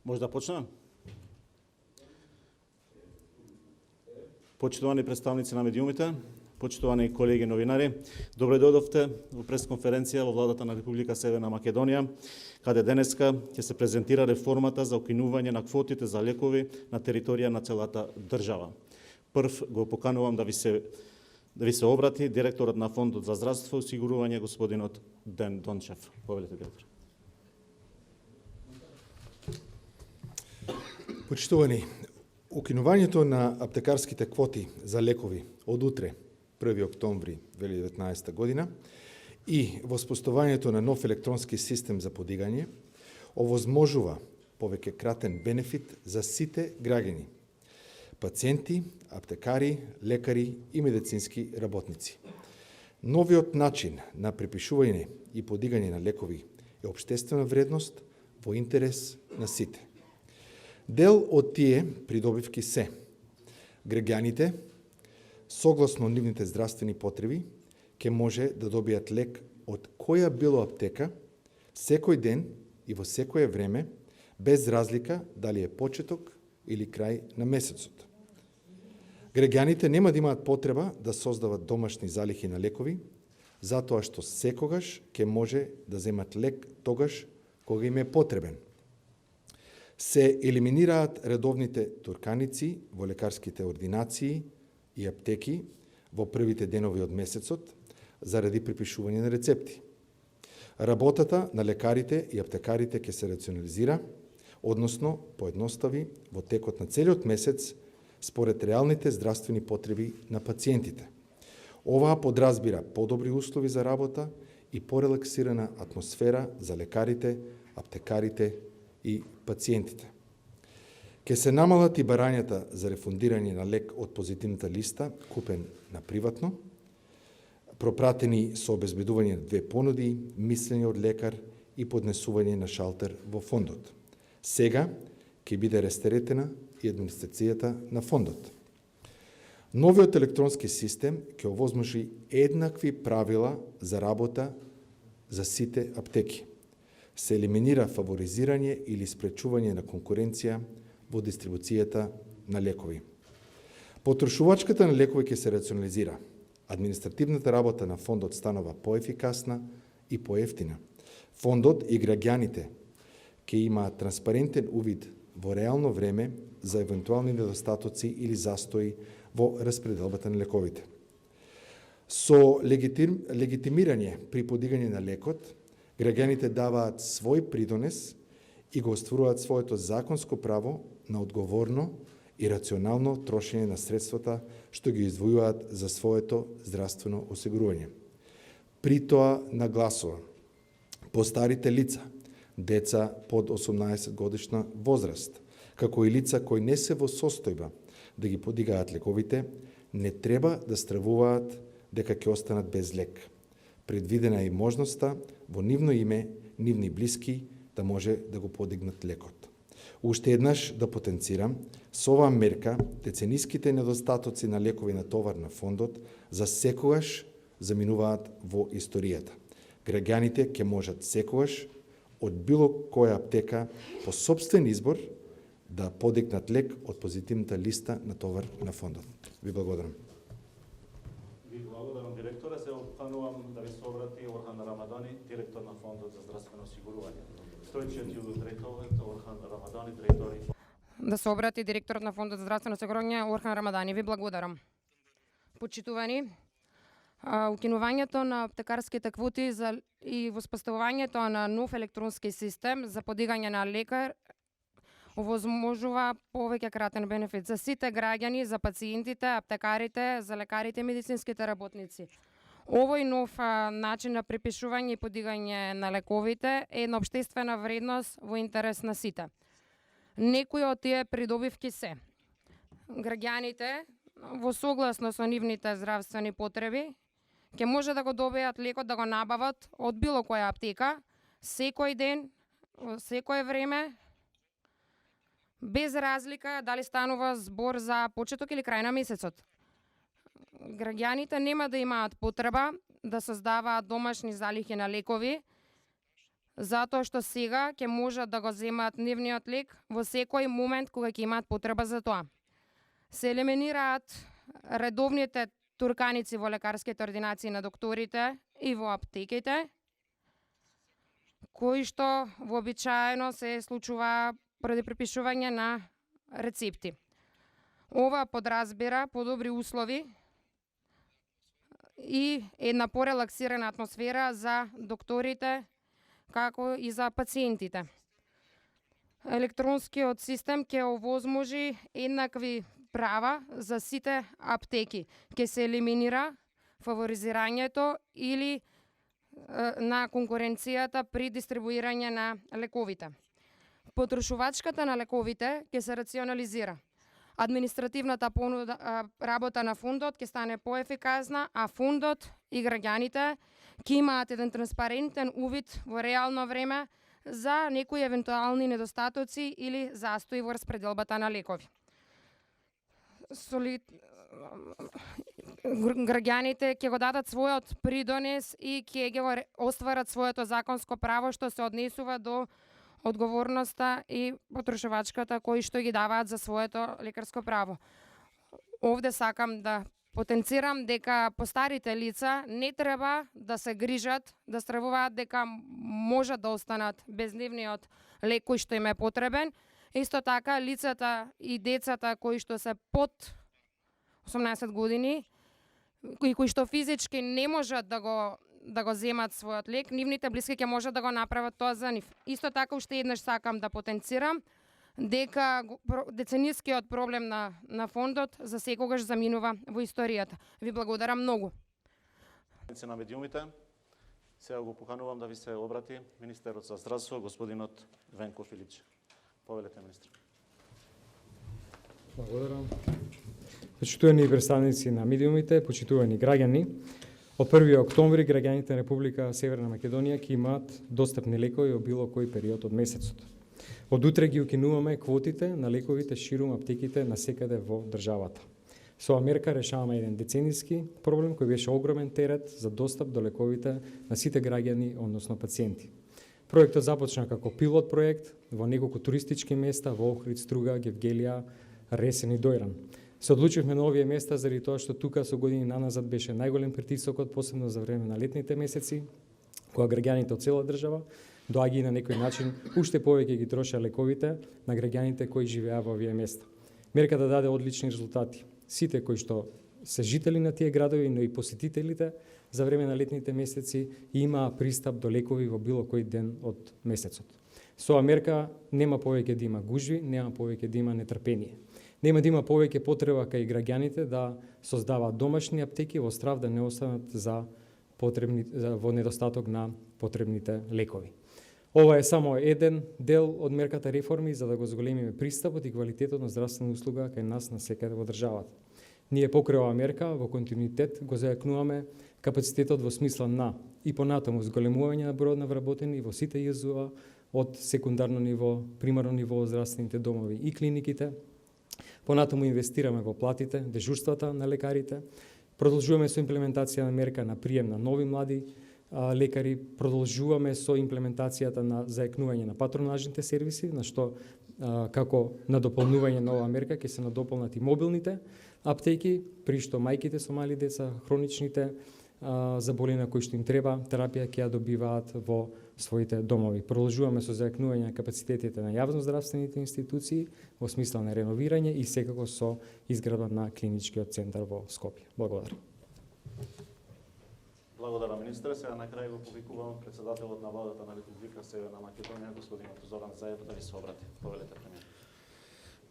Може да почнем? Почитувани представници на медиумите, почитувани колеги новинари, добре дојдовте во пресконференција во владата на Република Северна Македонија, каде денеска ќе се презентира реформата за укинување на квотите за лекови на територија на целата држава. Прв го поканувам да ви се обрати директорот на Фондот за здравство и осигурување господинот Ден Дончев. Повелете, директор. Почитувани, укинувањето на аптекарските квоти за лекови од утре, 1 октомври 2019 година, и воспоставувањето на нов електронски систем за подигање, овозможува повеќе кратен бенефит за сите граѓани, пациенти, аптекари, лекари и медицински работници. Новиот начин на припишување и подигање на лекови е општествена вредност во интерес на сите. Дел од тие придобивки се граѓаните, согласно нивните здравствени потреби, ќе може да добијат лек од која било аптека, секој ден и во секое време, без разлика дали е почеток или крај на месецот. Граѓаните нема да имаат потреба да создават домашни залихи на лекови, затоа што секогаш ќе може да земат лек тогаш кога им е потребен. Се елиминираат редовните турканици во лекарските ординации и аптеки во првите денови од месецот заради припишување на рецепти. Работата на лекарите и аптекарите ќе се рационализира, односно поедностави во текот на целиот месец според реалните здравствени потреби на пациентите. Оваа подразбира подобри услови за работа и порелаксирана атмосфера за лекарите, аптекарите и пациентите. Ке се намалат и барањата за рефундирање на лек од позитивната листа, купен на приватно, пропратени со обезбедување на 2 понуди, мислење од лекар и поднесување на шалтер во фондот. Сега ќе биде растеретена и администрацијата на фондот. Новиот електронски систем ќе овозможи еднакви правила за работа за сите аптеки. Се елиминира фаворизирање или спречување на конкуренција во дистрибуцијата на лекови. Потрошувачката на лекови ќе се рационализира. Административната работа на фондот станува поефикасна и поевтина. Фондот и граѓаните ќе имаат транспарентен увид во реално време за евентуални недостатоци или застои во распределбата на лековите. Со легитимирање при подигање на лекот, граѓаните даваат свој придонес и го остваруваат своето законско право на одговорно и рационално трошење на средствата што ги издвојуваат за своето здравствено осигурување. При тоа нагласува постарите лица, деца под 18 годишна возраст, како и лица кои не се во состојба да ги подигаат лековите, не треба да стравуваат дека ќе останат без лек. Предвидена е и можноста во нивно име, нивни блиски да може да го подигнат лекот. Уште еднаш да потенцирам, со оваа мерка децениските недостатоци на лекови на товар на фондот за секогаш заминуваат во историјата. Граѓаните ќе можат секогаш од било која аптека по сопствен избор да подигнат лек од позитивната листа на товар на фондот. Ви благодарам. Ви благодарам, директоре. Се поканувам да ви се обрати Орхан Рамадани, директор на Фондот за здравствено осигурување. Стојчев Јудо Дрейтове, Орхан Рамадани, директори. Да се обрати директорот на Фондот за здравствено осигурување Орхан Рамадани. Ви благодарам. Почитувани, укинувањето на аптекарските квоти и воспоставувањето на нов електронски систем за подигање на лекар овозможува повеќе кратен бенефит за сите граѓани, за пациентите, аптекарите, за лекарите и медицинските работници. Овој нов начин на припишување и подигање на лековите е една општествена вредност во интерес на сите. Некои од тие придобивки се граѓаните во согласно со нивните здравствени потреби ќе може да го добијат лекот, да го набават од било која аптека, секој ден, во секое време, без разлика дали станува збор за почеток или крај на месецот. Граѓаните нема да имаат потреба да создаваат домашни залихи на лекови, затоа што сега ќе можат да го земаат нивниот лек во секој момент кога ќе имаат потреба за тоа. Се елиминираат редовните турканици во лекарските ординации на докторите и во аптеките, кои што вообичаено се случува поради препишување на рецепти. Ова подразбира подобри услови и една порелаксирана атмосфера за докторите, како и за пациентите. Електронскиот систем ќе овозможи еднакви права за сите аптеки. Ќе се елиминира фаворизирањето или на конкуренцијата при дистрибуирање на лековите. Потрошувачката на лековите ќе се рационализира. Административната работа на фондот ќе стане поефикасна, а фондот и граѓаните ќе имаат еден транспарентен увид во реално време за некои евентуални недостатоци или застои во распределбата на лекови. Граѓаните ќе го дадат својот придонес и ќе го остварат своето законско право што се однесува до одговорноста и потрошувачката кои што ги даваат за своето лекарско право. Овде сакам да потенцирам дека постарите лица не треба да се грижат, да стравуваат дека можат да останат без нивниот лек кој што им е потребен. Исто така лицата и децата кои што се под 18 години и кои што физички не можат да го земат својот лек, нивните блиски ќе можат да го направат тоа за нив. Исто така уште еднаш сакам да потенцирам дека деценискиот проблем на фондот за секогаш заминува во историјата. Ви благодарам многу. На медиумите, сега го поканувам да ви се обрати министерот за здравство, господинот Венко Филипче. Повелете, министр. Благодарам. Почитувани представници на медиумите, почитувани граѓани, од 1 октомври граѓаните на Република Северна Македонија ќе имаат достапни лекови во било кој период од месецот. Од утре ги укинуваме квотите на лековите ширум аптеките насекаде во државата. Со оваа мерка решаваме еден децениски проблем кој беше огромен терет за достап до лековите на сите граѓани, односно пациенти. Проектот започна како пилот проект во неколку туристички места во Охрид, Струга, Гевгелија, Ресен и Дојран. Се одлучивме на овие места заради тоа што тука со години наназад беше најголем притисокот, посебно за време на летните месеци, кога граѓаните од цела држава доаѓа и на некој начин уште повеќе ги трошеа лековите на граѓаните кои живеа во овие места. Мерката даде одлични резултати. Сите кои што се жители на тие градови, но и посетителите за време на летните месеци имаа пристап до лекови во било кој ден од месецот. Со оваа мерка нема повеќе да има гужви, нема повеќе да има нетрпение. Нема да има повеќе потреба кај граѓаните да создаваат домашни аптеки во страв да не останат во недостаток на потребните лекови. Ова е само еден дел од мерката реформи за да го зголемиме пристапот и квалитетот на здравствена услуга кај нас насекаде во државата. Ние покрај оваа мерка во континуитет го зајакнуваме капацитетот во смисла на и понатаму зголемување на бројот на вработени во сите ЈЗУ од секундарно ниво, примарно ниво во здравствените домови и клиниките. Понатаму инвестираме во платите, дежурствата на лекарите. Продолжуваме со имплементација на мерка на прием на нови млади лекари, продолжуваме со имплементацијата на зајакнување на патронажните сервиси, на што како надополнување на оваа мерка ќе се надополнат и мобилните аптеки, при што мајките со мали деца, хроничните заболена кои што им треба терапија ќе ја добиваат во своите домови. Продолжуваме со зајакнување на капацитетите на јавноздравствените институции во смисла на реновирање и секако со изградба на клиничкиот центар во Скопје. Благодарам. Благодарам, министре. Сега на крај го повикувам председателот на владата на Република Северна Македонија, господинот Зоран Заев, да ви се обрати. Повелете, премиер.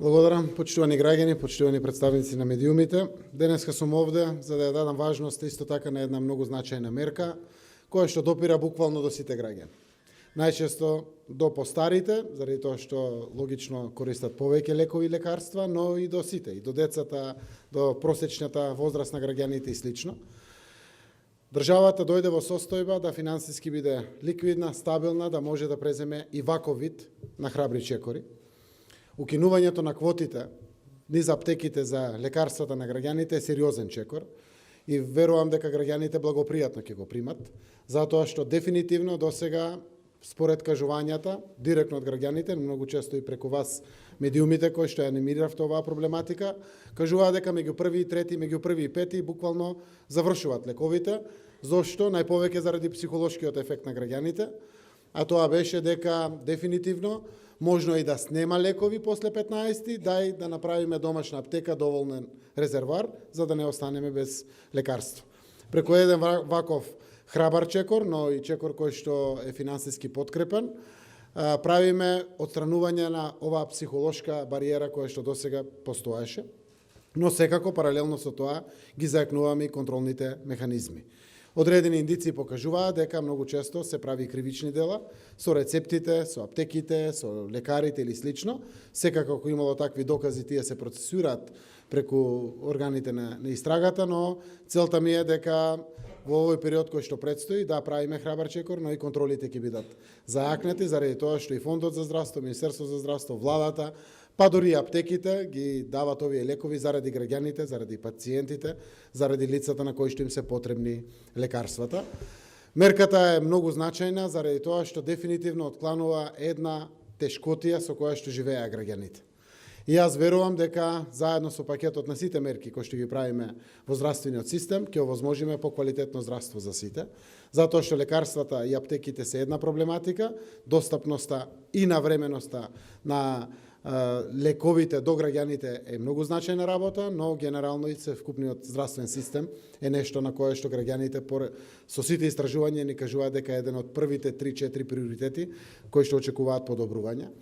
Благодарам, почитувани граѓани, почитувани представници на медиумите. Денеска сум овде за да ја дадам важност исто така на една многу значајна мерка, која што допира буквално до сите граѓани. Најчесто до постарите, заради тоа што логично користат повеќе лекови и лекарства, но и до сите, и до децата, до просечната возраст на граѓаните и слично. Државата дојде во состојба да финансиски биде ликвидна, стабилна, да може да преземе и ваков вид на храбри чекори. Укинувањето на квотите низ аптеките за лекарствата на граѓаните е сериозен чекор и верувам дека граѓаните благопријатно ќе го примат, затоа што дефинитивно досега според кажувањата, директно од граѓаните, многу често и преку вас медиумите кои што ја анимиравте оваа проблематика, кажуваат дека меѓу први и трети, меѓу први и пети буквално завршуваат лековите. Зошто? Најповеќе заради психолошкиот ефект на граѓаните, а тоа беше дека дефинитивно можно и да снема лекови после 15-ти, дај да направиме домашна аптека доволен резервар, за да не останеме без лекарство. Преку еден ваков храбар чекор, но и чекор кој што е финансиски подкрепен, правиме отстранување на оваа психолошка бариера која што досега постоеше, но секако паралелно со тоа ги зајакнуваме и контролните механизми. Одредени индици покажуваат дека многу често се прави кривични дела со рецептите, со аптеките, со лекарите или слично. Секако ако имало такви докази, тие се процесуираат преку органите на истрагата, но целта ми е дека во овој период кој што предстои да правиме храбар чекор, но и контролите ќе бидат зајакнати, заради тоа што и Фондот за здравство, Министерство за здравство, владата, па дори и аптеките ги дават овие лекови заради граѓаните, заради пациентите, заради лицата на кои што им се потребни лекарствата. Мерката е многу значајна заради тоа што дефинитивно откланува една тешкотија со која што живеа граѓаните. И јас верувам дека заедно со пакетот на сите мерки кои што ги правиме во здравствениот систем ќе овозможиме поквалитетно здравство за сите, затоа што лекарствата и аптеките се една проблематика, достапноста и навременоста на лековите до граѓаните е многу значајна работа, но генерално и вкупниот здравствен систем е нешто на кое што граѓаните со сите истражувања ни кажуваат дека е еден од првите 3-4 приоритети кои што очекуваат подобрување.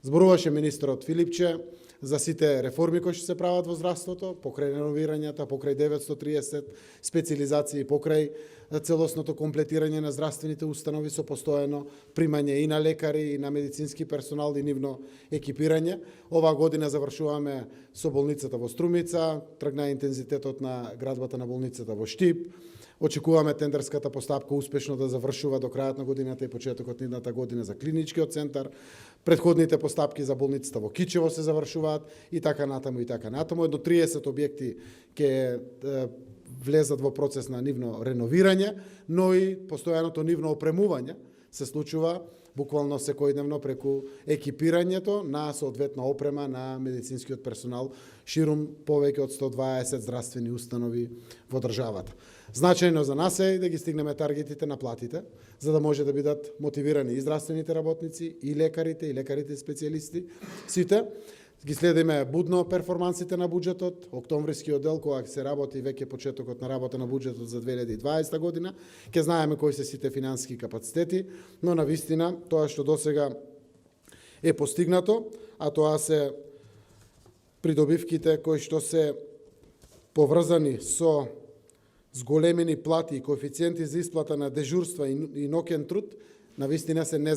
Зборуваше министерот Филипче за сите реформи кои што се прават во здравството, покрај реновирањата, покрај 930 специализации, покрај целосното комплетирање на здравствените установи со постојано примање и на лекари, и на медицински персонал, и нивно екипирање. Оваа година завршуваме со болницата во Струмица, тргна интензитетот на градбата на болницата во Штип. Очекуваме тендерската постапка успешно да завршува до крајот на годината и почетокот на идната година за клиничкиот центар. Предходните постапки за болницата во Кичево се завршуваат и така натаму и така натаму. Едно 30 објекти ќе влезат во процес на нивно реновирање, но и постојаното нивно опремување се случува буквално секојдневно преку екипирањето на соодветна опрема на медицинскиот персонал ширум повеќе од 120 здравствени установи во државата. Значајно за нас е да ги стигнеме таргетите на платите, за да може да бидат мотивирани и здравствените работници, и лекарите специјалисти, сите. Ги следиме будно перформансите на буџетот, октомврискиот дел кога се работи веќе почетокот на работа на буџетот за 2020 година, ќе знаеме кои се сите финансиски капацитети, но на вистина тоа што досега е постигнато, а тоа се придобивките кои што се поврзани со зголемени плати и коефициенти за исплата на дежурства и ноќен труд, на вистина се не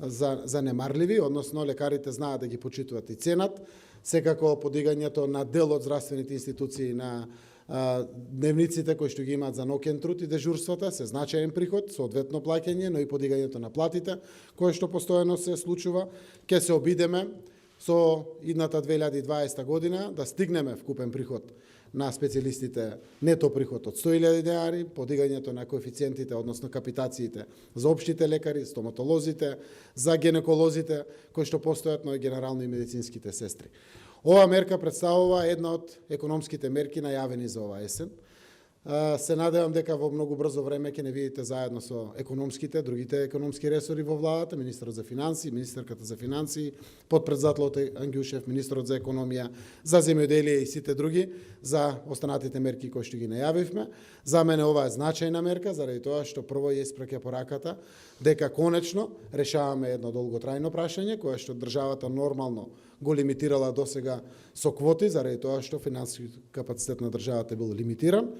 занемарливи, односно лекарите знаат да ги почитуваат и ценат. Секако подигањето на дел од здравствените институции на дневниците кои што ги имаат за ноќен труд и дежурствата се значаен приход, соодветно плаќање, но и подигањето на платите, кое што постојано се случува. Ќе се обидеме со идната 2020 година да стигнеме вкупен приход на специјалистите, нето приход од 100.000 денари, подигањето на коефициентите, односно капитациите за општите лекари, стоматолозите, за гинеколозите, кои што постојат, но и генерално и медицинските сестри. Ова мерка представува една од економските мерки најавени за ова есен. Се надевам дека во многу брзо време ќе не видите заедно со другите економски ресори во владата, министерот за финансии, министерката за финансии, потпредседателот Ангјушев, министерот за економија, за земјоделие и сите други, за останатите мерки кои што ги најавивме. За мене ова е значајна мерка, заради тоа што прво ја испраќа пораката дека конечно решаваме едно долготрајно прашање, кое што државата нормално го лимитирала досега со квоти, заради тоа што финансиски капацитет на државата бил лимитиран.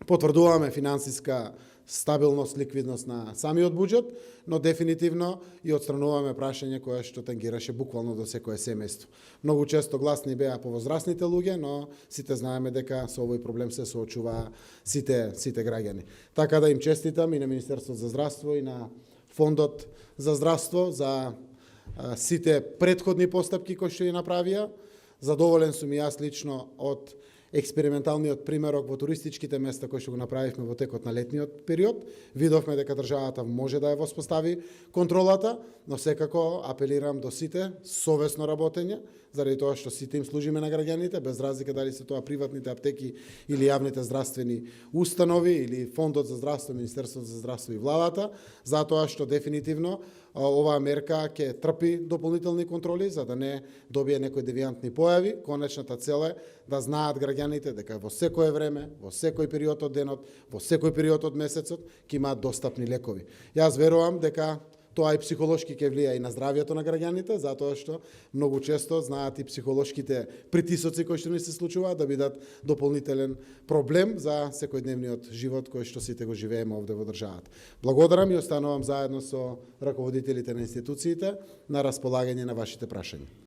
Потврдуваме финансиска стабилност, ликвидност на самиот буџет, но дефинитивно и отстрануваме прашање кое што тангираше буквално до секое семејство. Многу често гласни беа повозрасните луѓе, но сите знаеме дека со овој проблем се соочуваа сите граѓани. Така да им честитам и на Министерството за здравство и на Фондот за здравство за сите претходни постапки кои што ја направија. Задоволен сум и јас лично од експерименталниот примерок во туристичките места кои што го направивме во текот на летниот период. Видовме дека државата може да ја воспостави контролата, но секако апелирам до сите совесно работење, заради тоа што сите им служиме на граѓаните, без разлика дали се тоа приватните аптеки или јавните здравствени установи или Фондот за здравство, Министерството за здравство и владата, затоа што дефинитивно оваа мерка ќе трпи дополнителни контроли за да не добие некои девијантни појави. Конечната цел е да знаат граѓаните дека во секое време, во секој период од денот, во секој период од месецот ќе имаат достапни лекови. Јас верувам дека тоа и психолошки ќе влија и на здравјето на граѓаните, затоа што многу често знаат и психолошките притисоци кои што ни се случуваат да бидат дополнителен проблем за секојдневниот живот кој што сите го живееме овде во државата. Благодарам и останувам заедно со раководителите на институциите на располагање на вашите прашања.